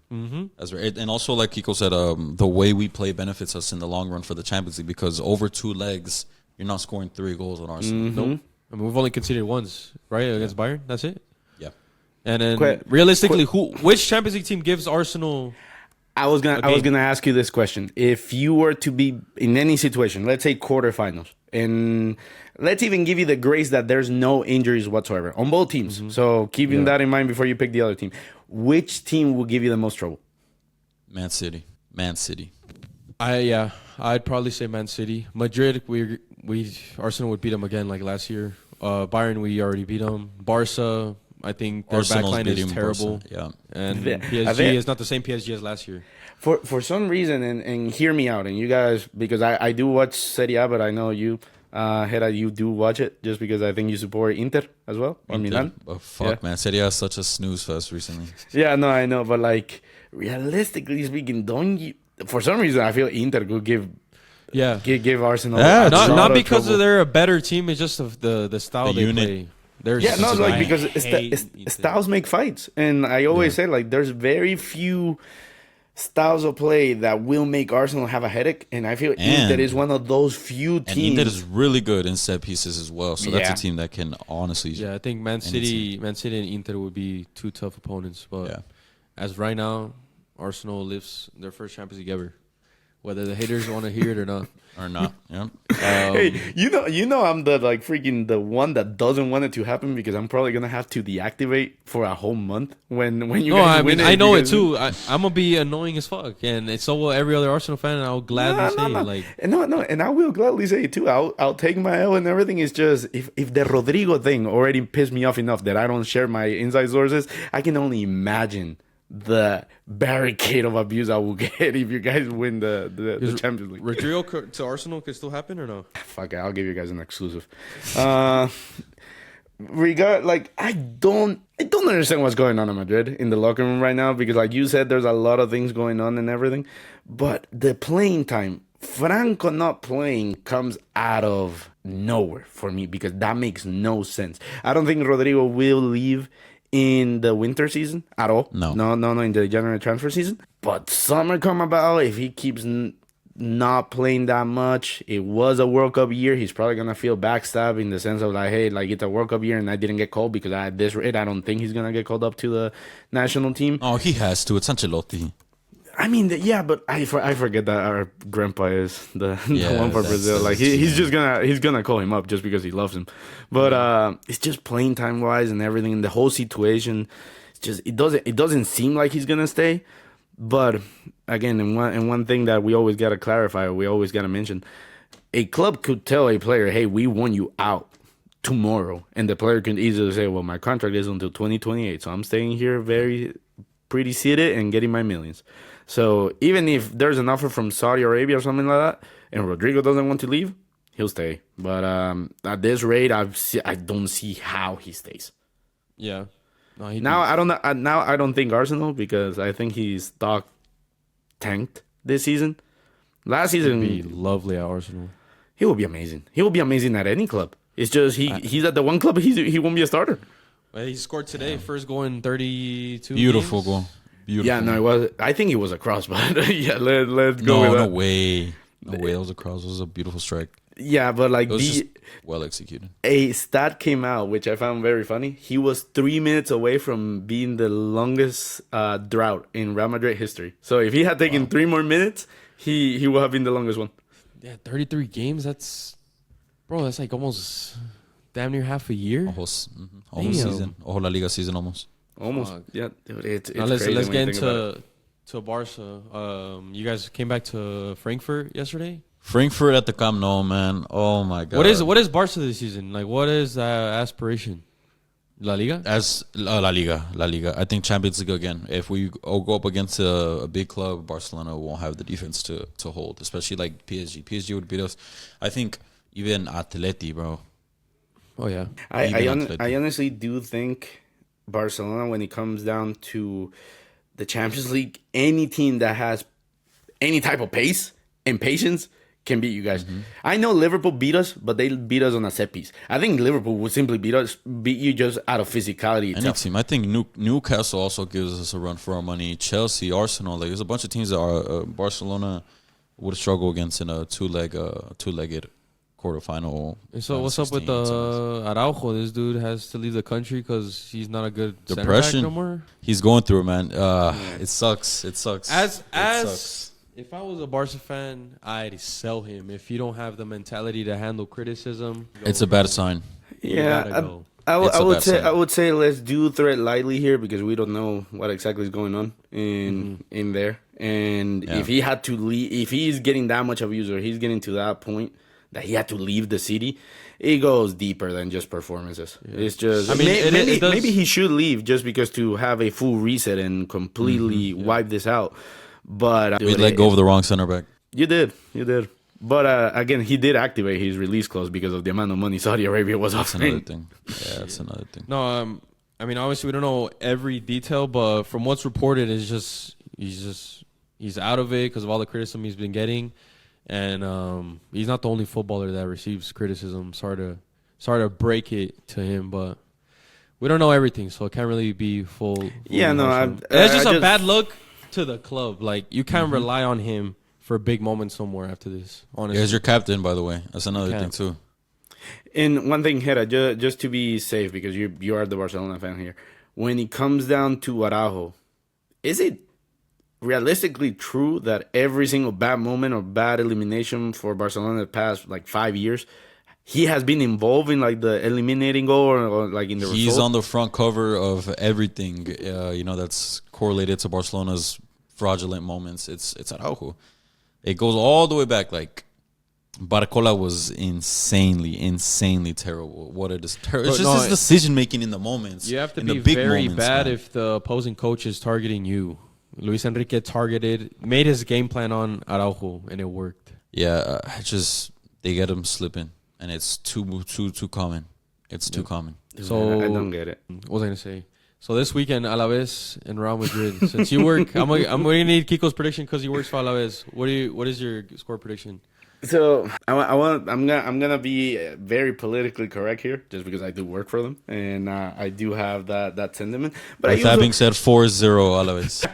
[SPEAKER 2] That's right. And also, like Kiko said, the way we play benefits us in the long run for the Champions League because over 2 legs, you're not scoring 3 goals on Arsenal.
[SPEAKER 1] Nope. I mean, we've only conceded once, right, against Bayern. That's it.
[SPEAKER 2] Yeah.
[SPEAKER 1] And then realistically, which Champions League team gives Arsenal?
[SPEAKER 3] I was gonna ask you this question. If you were to be in any situation, let's say quarterfinals, and let's even give you the grace that there's no injuries whatsoever on both teams. So keeping that in mind before you pick the other team, which team will give you the most trouble?
[SPEAKER 2] Man City.
[SPEAKER 1] I'd probably say Man City. Madrid, Arsenal would beat them again like last year. Bayern, we already beat them. Barca, I think their
[SPEAKER 2] Arsenal's
[SPEAKER 1] backline
[SPEAKER 2] beating
[SPEAKER 1] is terrible.
[SPEAKER 2] Barca. Yeah.
[SPEAKER 1] And
[SPEAKER 3] Yeah.
[SPEAKER 1] PSG is not the same PSG as last year.
[SPEAKER 3] For some reason, and hear me out, and you guys, because I do watch Serie A, but I know you, Hera, you do watch it just because I think you support Inter as well, or Milan.
[SPEAKER 2] Oh, fuck, man. Serie A is such a snooze fest recently.
[SPEAKER 3] Yeah, no, I know, but like realistically speaking, don't you? For some reason, I feel Inter could give Arsenal.
[SPEAKER 2] Yeah,
[SPEAKER 3] a
[SPEAKER 1] Not
[SPEAKER 3] lot
[SPEAKER 1] not
[SPEAKER 3] of
[SPEAKER 1] because
[SPEAKER 3] trouble.
[SPEAKER 1] they're a better team. It's just of the style
[SPEAKER 2] The
[SPEAKER 1] they
[SPEAKER 2] unit.
[SPEAKER 1] play. There's
[SPEAKER 3] Yeah, no,
[SPEAKER 1] just-
[SPEAKER 3] like
[SPEAKER 1] I
[SPEAKER 3] because
[SPEAKER 1] hate Inter.
[SPEAKER 3] styles make fights, and I always say like there's very few styles of play that will make Arsenal have a headache, and I feel
[SPEAKER 2] And-
[SPEAKER 3] Inter is one of those few
[SPEAKER 2] And
[SPEAKER 3] teams.
[SPEAKER 2] Inter is really good in set pieces as well. So that's
[SPEAKER 3] Yeah.
[SPEAKER 2] a team that can honestly.
[SPEAKER 1] Yeah, I think Man City and Inter would be two tough opponents. But
[SPEAKER 2] Yeah.
[SPEAKER 1] as right now, Arsenal lifts their first Champions League ever, whether the haters want to hear it or not.
[SPEAKER 2] Or not. Yeah.
[SPEAKER 3] Hey, you know, I'm the like freaking the one that doesn't want it to happen because I'm probably gonna have to deactivate for a whole month when you
[SPEAKER 1] No,
[SPEAKER 3] guys
[SPEAKER 1] I
[SPEAKER 3] win
[SPEAKER 1] mean
[SPEAKER 3] it.
[SPEAKER 1] I know it
[SPEAKER 3] because-
[SPEAKER 1] too. I'm gonna be annoying as fuck, and so will every other Arsenal fan. And I'll gladly say it. Like,
[SPEAKER 3] no, and I will gladly say it too. I'll take my L and everything. It's just if the Rodrigo thing already pissed me off enough that I don't share my inside sources, I can only imagine the barricade of abuse I will get if you guys win the Champions League.
[SPEAKER 1] Rodrigo to Arsenal could still happen or no?
[SPEAKER 3] Fuck it, I'll give you guys an exclusive. I don't understand what's going on in Madrid in the locker room right now because, like you said, there's a lot of things going on and everything. But the playing time, Franco not playing, comes out of nowhere for me because that makes no sense. I don't think Rodrigo will leave in the winter season at all.
[SPEAKER 2] No,
[SPEAKER 3] in the January transfer season. But summer come about, if he keeps not playing that much, it was a World Cup year. He's probably gonna feel backstabbed in the sense of like, hey, like it's a World Cup year and I didn't get called because at this rate, I don't think he's gonna get called up to the national team.
[SPEAKER 2] Oh, he has to. It's Ancelotti.
[SPEAKER 3] I mean, yeah, but I forget that our grandpa is the
[SPEAKER 2] Yeah,
[SPEAKER 3] one for
[SPEAKER 2] that's-
[SPEAKER 3] Brazil. Like
[SPEAKER 2] that's-
[SPEAKER 3] he's gonna call him up just because he loves him. But it's just playing time wise and everything, and the whole situation. It's just it doesn't seem like he's gonna stay. But again, and one thing that we always gotta clarify, or we always gotta mention, a club could tell a player, "Hey, we want you out tomorrow," and the player can easily say, "Well, my contract is until 2028, so I'm staying here very pretty seated and getting my millions." So even if there's an offer from Saudi Arabia or something like that, and Rodrigo doesn't want to leave, he'll stay. But at this rate, I don't see how he stays.
[SPEAKER 1] Yeah. No, he
[SPEAKER 3] Now I don't know. Now I don't think Arsenal because I think his stock tanked this season. Last season,
[SPEAKER 1] be lovely at Arsenal.
[SPEAKER 3] he will be amazing. He will be amazing at any club. It's just he's at the one club he won't be a starter.
[SPEAKER 1] Well, he scored today, first goal in 32.
[SPEAKER 2] Beautiful
[SPEAKER 1] games.
[SPEAKER 2] goal. Beautiful.
[SPEAKER 3] Yeah, no, it was. I think it was a cross, but yeah, let's go
[SPEAKER 2] No,
[SPEAKER 3] with
[SPEAKER 2] no
[SPEAKER 3] that.
[SPEAKER 2] way. No way. That was a cross. It was a beautiful strike.
[SPEAKER 3] Yeah, but like
[SPEAKER 2] It was just well executed.
[SPEAKER 3] a stat came out which I found very funny. He was 3 minutes away from being the longest drought in Real Madrid history. So if he had taken 3 more minutes, he would have been the longest one.
[SPEAKER 1] Yeah, 33 games. That's like almost damn near half a year.
[SPEAKER 2] Almost
[SPEAKER 1] Damn.
[SPEAKER 2] season. Whole La Liga season almost.
[SPEAKER 3] Almost.
[SPEAKER 1] Fuck.
[SPEAKER 3] Yeah, dude, it's
[SPEAKER 1] Now let's
[SPEAKER 3] crazy when
[SPEAKER 1] get
[SPEAKER 3] you think about it.
[SPEAKER 1] into Barca. You guys came back to Frankfurt yesterday.
[SPEAKER 2] Frankfurt at the Camp Nou, man. Oh my god.
[SPEAKER 1] What is Barca this season? Like, what is aspiration? La Liga?
[SPEAKER 2] As La Liga. I think Champions League again. If we all go up against a big club, Barcelona won't have the defense to hold, especially like PSG. PSG would beat us. I think even Atleti, bro.
[SPEAKER 1] Oh yeah.
[SPEAKER 3] I honestly do think Barcelona, when it comes down to the Champions League, any team that has any type of pace and patience can beat you guys. I know Liverpool beat us, but they beat us on a set piece. I think Liverpool would simply beat you just out of physicality
[SPEAKER 2] Any
[SPEAKER 3] itself.
[SPEAKER 2] team. I think Newcastle also gives us a run for our money. Chelsea, Arsenal. Like there's a bunch of teams that are Barcelona would struggle against in a two-legged quarterfinal.
[SPEAKER 1] And so what's up with
[SPEAKER 2] 16,
[SPEAKER 1] Araujo? This dude has to leave the country because he's not a good center back
[SPEAKER 2] Depression.
[SPEAKER 1] no more.
[SPEAKER 2] He's going through it, man. It sucks. It sucks.
[SPEAKER 1] As
[SPEAKER 2] It sucks.
[SPEAKER 1] if I was a Barca fan, I'd sell him. If you don't have the mentality to handle criticism,
[SPEAKER 2] It's a bad sign.
[SPEAKER 1] You
[SPEAKER 3] Yeah,
[SPEAKER 1] gotta go.
[SPEAKER 2] It's a bad sign.
[SPEAKER 3] I would say let's do thread lightly here because we don't know what exactly is going on in there. And
[SPEAKER 2] Yeah.
[SPEAKER 3] if he had to leave, if he's getting that much abuse or he's getting to that point, that he had to leave the city, it goes deeper than just performances. It's just,
[SPEAKER 1] I mean,
[SPEAKER 3] maybe he should leave just because to have a full reset and completely wipe this out. But
[SPEAKER 2] We let go of the wrong center back.
[SPEAKER 3] You did. But again, he did activate his release clause because of the amount of money Saudi Arabia was
[SPEAKER 2] That's
[SPEAKER 3] offering.
[SPEAKER 2] another thing. Yeah, that's another thing.
[SPEAKER 1] No, I mean, obviously we don't know every detail, but from what's reported, it's just he's out of it because of all the criticism he's been getting, and he's not the only footballer that receives criticism. Sorry to break it to him, but we don't know everything, so it can't really be full.
[SPEAKER 3] Yeah, no,
[SPEAKER 1] it's just a bad look to the club. Like you can't rely on him for a big moment somewhere after this. Honestly,
[SPEAKER 2] Yeah, he's your captain, by the way. That's another thing too.
[SPEAKER 3] And one thing, Hera, just to be safe, because you are the Barcelona fan here, when it comes down to Araujo, is it realistically true that every single bad moment or bad elimination for Barcelona the past like 5 years, he has been involved in like the eliminating goal or like in the
[SPEAKER 2] He's
[SPEAKER 3] result?
[SPEAKER 2] on the front cover of everything, that's correlated to Barcelona's fraudulent moments. It's Araujo. It goes all the way back. Like Barcola was insanely terrible. What it is terrible. It's just his decision making in the moments.
[SPEAKER 1] You have to
[SPEAKER 2] in
[SPEAKER 1] be
[SPEAKER 2] the big
[SPEAKER 1] very
[SPEAKER 2] moments,
[SPEAKER 1] bad
[SPEAKER 2] man.
[SPEAKER 1] if the opposing coach is targeting you. Luis Enrique made his game plan on Araujo, and it worked.
[SPEAKER 2] Yeah, they get him slipping, and it's too common. It's too common.
[SPEAKER 1] So
[SPEAKER 3] I don't get it.
[SPEAKER 1] What was I gonna say? So this weekend, Alaves and Real Madrid. Since you work, I'm gonna need Kiko's prediction because he works for Alaves. What is your score prediction?
[SPEAKER 3] So I'm gonna be very politically correct here, just because I do work for them and I do have that sentiment. But
[SPEAKER 2] With that being said, 4-0 Alaves.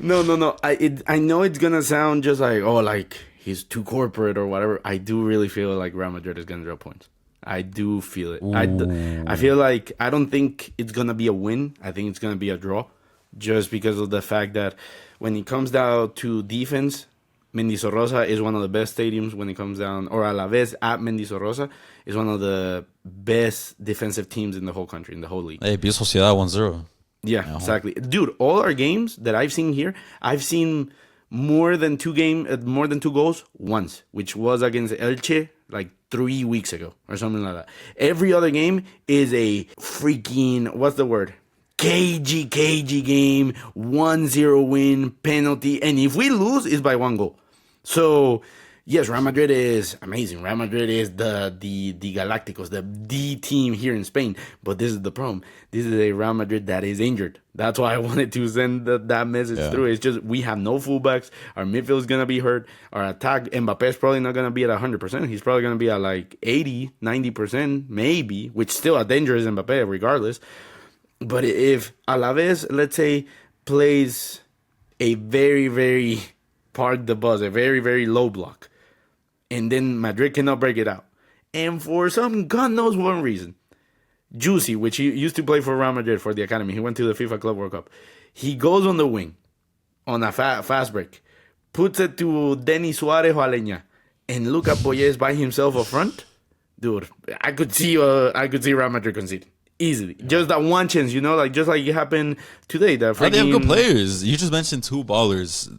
[SPEAKER 3] No. I know it's gonna sound just like he's too corporate or whatever. I do really feel like Real Madrid is gonna drop points. I do feel it. I feel like I don't think it's gonna be a win. I think it's gonna be a draw, just because of the fact that when it comes down to defense, Mendizorroza is one of the best stadiums when it comes down, or Alaves at Mendizorroza is one of the best defensive teams in the whole country, in the whole league.
[SPEAKER 2] Hey, beat Sociedad 1-0.
[SPEAKER 3] Yeah, exactly. Dude, all our games that I've seen here, I've seen more than two goals once, which was against Elche like 3 weeks ago or something like that. Every other game is a freaking, what's the word? Cagey game, 1-0 win, penalty, and if we lose, it's by 1 goal. So, yes, Real Madrid is amazing. Real Madrid is the Galacticos, the team here in Spain. But this is the problem. This is a Real Madrid that is injured. That's why I wanted to send that message through. It's just we have no fullbacks. Our midfield is going to be hurt. Our attack, Mbappe is probably not going to be at 100%. He's probably going to be at like 80, 90%, maybe, which still a dangerous Mbappe regardless. But if Alaves, let's say, plays a very, very park the bus, a very, very low block, and then Madrid cannot break it out, and for some God knows one reason, Juicy, which he used to play for Real Madrid for the academy, he went to the FIFA Club World Cup, he goes on the wing on a fast break, puts it to Denis Suarez or Aleña, and Lucas Boyes by himself up front. Dude, I could see Real Madrid conceding. Easily. Yeah. Just that one chance, just like it happened today.
[SPEAKER 2] They have good players. You just mentioned 2 ballers.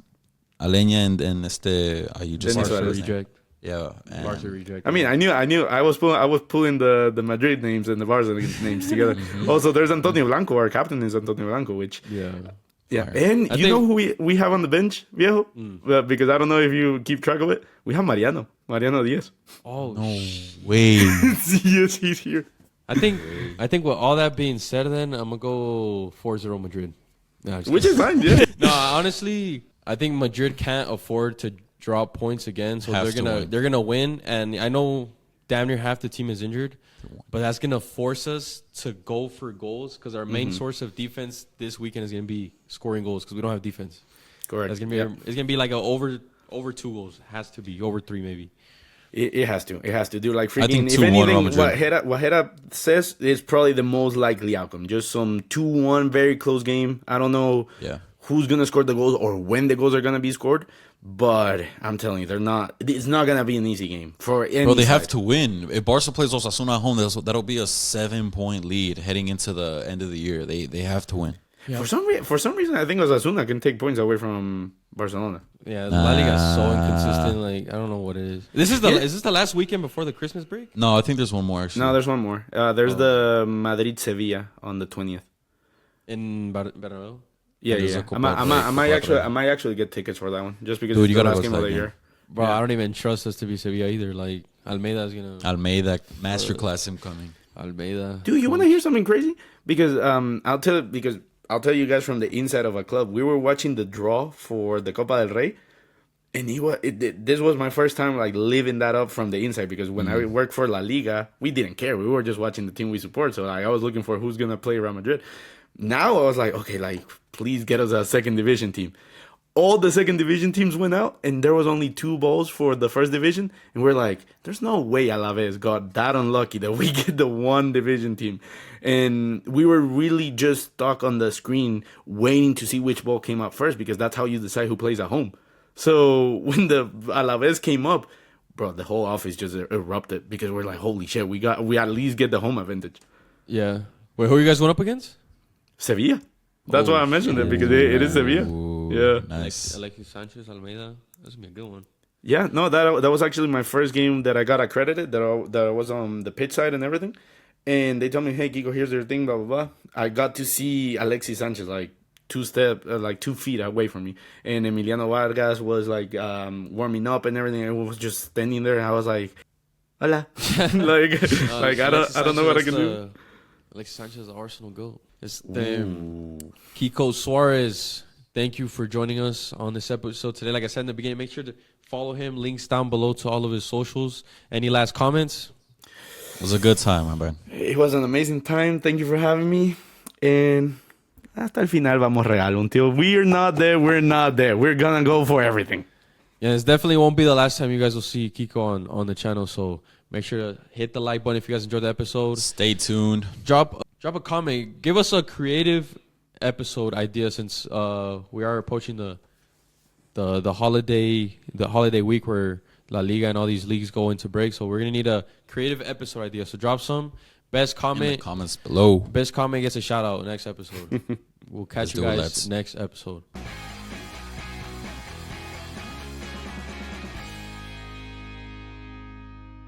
[SPEAKER 2] Aleña and you just
[SPEAKER 1] Barca reject.
[SPEAKER 2] Yeah.
[SPEAKER 1] Barca reject.
[SPEAKER 3] I mean, I knew I was pulling the Madrid names and the Barca names together. Also, there's Antonio Blanco. Our captain is Antonio Blanco, which yeah. And you know who we have on the bench, Viejo? Because I don't know if you keep track of it. We have Mariano Diaz.
[SPEAKER 1] Oh
[SPEAKER 2] no way.
[SPEAKER 3] Yes, he's here.
[SPEAKER 1] I think with all that being said, then I'm gonna go 4-0 Madrid. No,
[SPEAKER 3] which is fine, yeah.
[SPEAKER 1] No, honestly, I think Madrid can't afford to drop points again, so they're gonna win. And I know damn near half the team is injured, but that's gonna force us to go for goals because our main source of defense this weekend is gonna be scoring goals because we don't have defense.
[SPEAKER 3] Correct.
[SPEAKER 1] That's gonna be it's gonna be like a over 2 goals. Has to be over 3 maybe.
[SPEAKER 3] It has to. It has to do like freaking.
[SPEAKER 2] I think
[SPEAKER 3] If
[SPEAKER 2] 2-1
[SPEAKER 3] anything, what Hera says is probably the most likely outcome. Just some 2-1, very close game. I don't know who's gonna score the goals or when the goals are gonna be scored. But I'm telling you, they're not. It's not gonna be an easy game for any.
[SPEAKER 2] Bro, they
[SPEAKER 3] side.
[SPEAKER 2] have to win. If Barca plays Osasuna at home, that'll be a 7-point lead heading into the end of the year. They have to win.
[SPEAKER 1] Yeah.
[SPEAKER 3] For some reason, I think Osasuna can take points away from Barcelona.
[SPEAKER 1] Yeah, La Liga is so inconsistent. Like, I don't know what it is. Is this the last weekend before the Christmas break?
[SPEAKER 2] No, I think there's one more actually.
[SPEAKER 3] No, there's one more. There's the Madrid Sevilla on the 20th.
[SPEAKER 1] In Bernabeu?
[SPEAKER 3] Yeah,
[SPEAKER 2] There's
[SPEAKER 3] yeah.
[SPEAKER 2] a Copa
[SPEAKER 3] I might
[SPEAKER 2] Break.
[SPEAKER 3] actually get tickets for that one just because
[SPEAKER 2] Dude,
[SPEAKER 3] it's
[SPEAKER 2] you
[SPEAKER 3] the
[SPEAKER 2] gotta
[SPEAKER 3] last
[SPEAKER 2] go
[SPEAKER 3] game
[SPEAKER 2] to
[SPEAKER 3] of
[SPEAKER 2] that
[SPEAKER 3] the
[SPEAKER 2] game.
[SPEAKER 3] year.
[SPEAKER 1] Bro,
[SPEAKER 3] Yeah.
[SPEAKER 1] I don't even trust us to be Sevilla either. Like, Almeida's going to...
[SPEAKER 2] Almeida masterclass him coming.
[SPEAKER 1] Almeida.
[SPEAKER 3] Dude, you want to hear something crazy? Because I'll tell you guys from the inside of a club. We were watching the draw for the Copa del Rey, and this was my first time like living that up from the inside. Because when I worked for La Liga, we didn't care. We were just watching the team we support. So like, I was looking for who's gonna play Real Madrid. Now I was like, okay, like please get us a second division team. All the second division teams went out, and there was only 2 balls for the first division. And we're like, there's no way Alaves got that unlucky that we get the 1 division team. And we were really just stuck on the screen waiting to see which ball came up first, because that's how you decide who plays at home. So when the Alaves came up, bro, the whole office just erupted because we're like, holy shit, we at least get the home advantage.
[SPEAKER 1] Yeah. Wait, who are you guys going up against?
[SPEAKER 3] Sevilla. That's why I mentioned it, because it is Sevilla.
[SPEAKER 2] Ooh,
[SPEAKER 3] Yeah.
[SPEAKER 2] Nice.
[SPEAKER 1] Alexis Sanchez, Almeida. That's going to be a good one.
[SPEAKER 3] Yeah, no, that was actually my first game that I got accredited, that I was on the pitch side and everything. And they told me, hey, Kiko, here's your thing, blah, blah, blah. I got to see Alexis Sanchez, like, 2 feet away from me. And Emiliano Vargas was, like, warming up and everything. I was just standing there, and I was like, hola. like I don't know what I can do.
[SPEAKER 1] Alexis Sanchez, the Arsenal goal. It's Kiko Suarez. Thank you for joining us on this episode today. Like I said in the beginning, make sure to follow him. Links down below to all of his socials. Any last comments?
[SPEAKER 2] It was a good time, my man.
[SPEAKER 3] It was an amazing time. Thank you for having me. And hasta el final vamos real. Until we're not there, we're not there. We're going to go for everything.
[SPEAKER 1] Yeah, this definitely won't be the last time you guys will see Kiko on the channel. So make sure to hit the like button if you guys enjoyed the episode.
[SPEAKER 2] Stay tuned.
[SPEAKER 1] Drop a comment. Give us a creative episode idea, since we are approaching the holiday week where La Liga and all these leagues go into break. So we're gonna need a creative episode idea. So drop some. Best
[SPEAKER 2] In the
[SPEAKER 1] comment.
[SPEAKER 2] comments below.
[SPEAKER 1] Best comment gets a shout out next episode. We'll catch
[SPEAKER 2] Let's
[SPEAKER 1] you
[SPEAKER 2] do it,
[SPEAKER 1] guys
[SPEAKER 2] lads.
[SPEAKER 1] next episode.